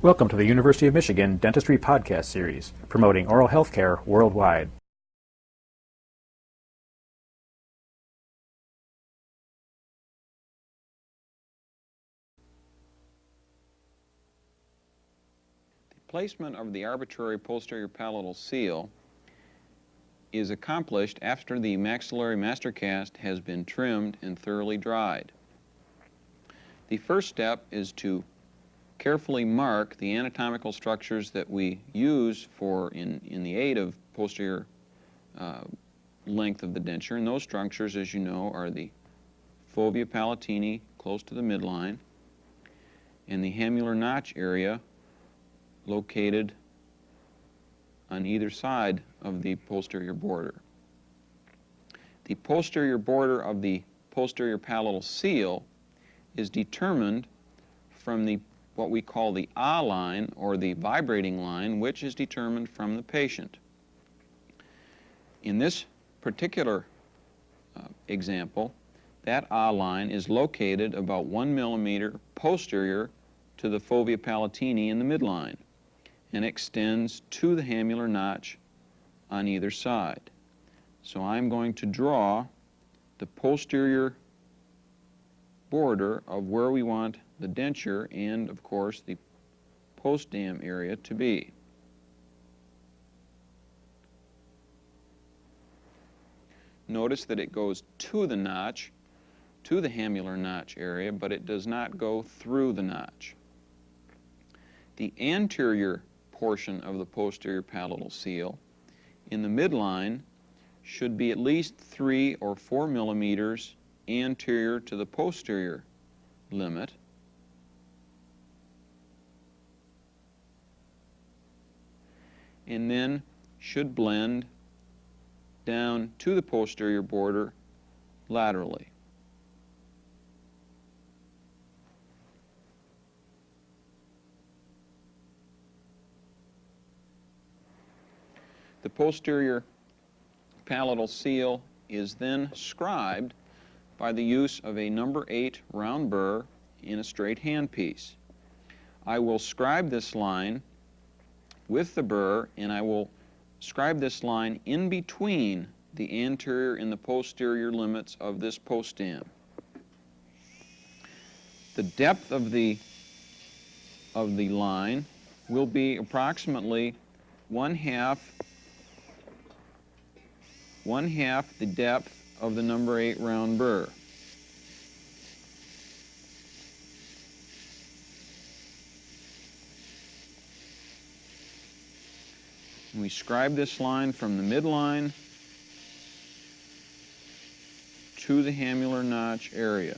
Welcome to the University of Michigan Dentistry Podcast Series, promoting oral health care worldwide. The placement of the arbitrary posterior palatal seal is accomplished after the maxillary mastercast has been trimmed and thoroughly dried. The first step is to carefully mark the anatomical structures that we use in the aid of posterior length of the denture, and those structures, as you know, are the fovea palatini close to the midline and the hamular notch area located on either side of the posterior border. The posterior border of the posterior palatal seal is determined from what we call the A line, or the vibrating line, which is determined from the patient. In this particular example, that A line is located about 1 millimeter posterior to the fovea palatini in the midline and extends to the hamular notch on either side. So I'm going to draw the posterior border of where we want the denture and, of course, the post-dam area to be. Notice that it goes to the notch, to the hamular notch area, but it does not go through the notch. The anterior portion of the posterior palatal seal in the midline should be at least 3 or 4 millimeters anterior to the posterior limit, and then should blend down to the posterior border laterally. The posterior palatal seal is then scribed by the use of a number 8 round burr in a straight handpiece. I will scribe this line with the burr, and I will scribe this line in between the anterior and the posterior limits of this post-dam. The depth of the line will be approximately one half the depth of the number 8 round burr. We scribe this line from the midline to the hamular notch area.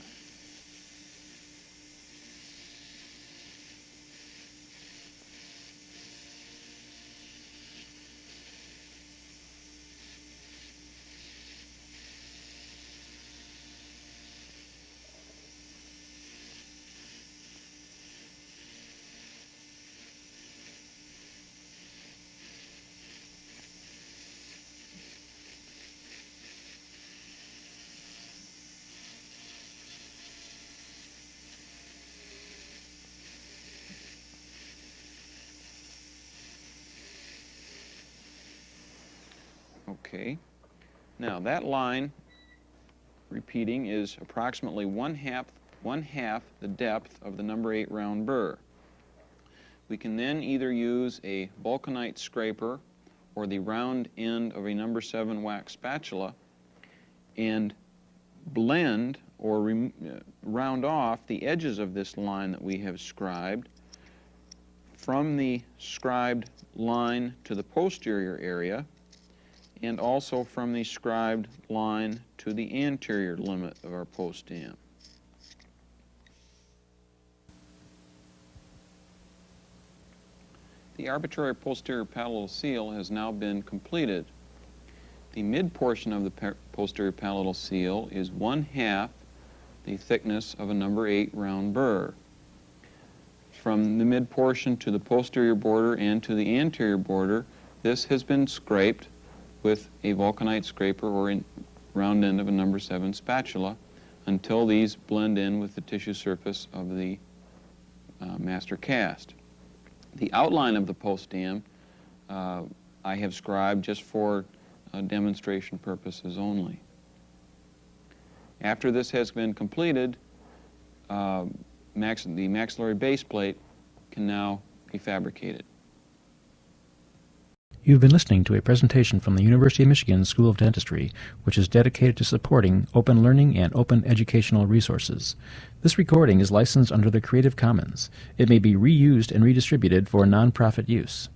Okay, now that line, repeating, is approximately one half the depth of the number 8 round burr. We can then either use a vulcanite scraper or the round end of a number 7 wax spatula and blend or round off the edges of this line that we have scribed from the scribed line to the posterior area, and also from the scribed line to the anterior limit of our post-dam. The arbitrary posterior palatal seal has now been completed. The mid portion of the posterior palatal seal is 1/2 the thickness of a number 8 round burr. From the mid portion to the posterior border and to the anterior border, this has been scraped with a vulcanite scraper or a round end of a number 7 spatula until these blend in with the tissue surface of the master cast. The outline of the post-dam I have scribed just for demonstration purposes only. After this has been completed, the maxillary base plate can now be fabricated. You've been listening to a presentation from the University of Michigan School of Dentistry, which is dedicated to supporting open learning and open educational resources. This recording is licensed under the Creative Commons. It may be reused and redistributed for nonprofit use.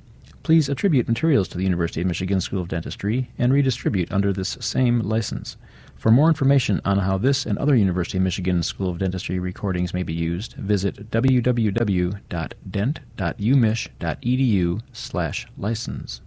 Please attribute materials to the University of Michigan School of Dentistry and redistribute under this same license. For more information on how this and other University of Michigan School of Dentistry recordings may be used, visit www.dent.umich.edu/license.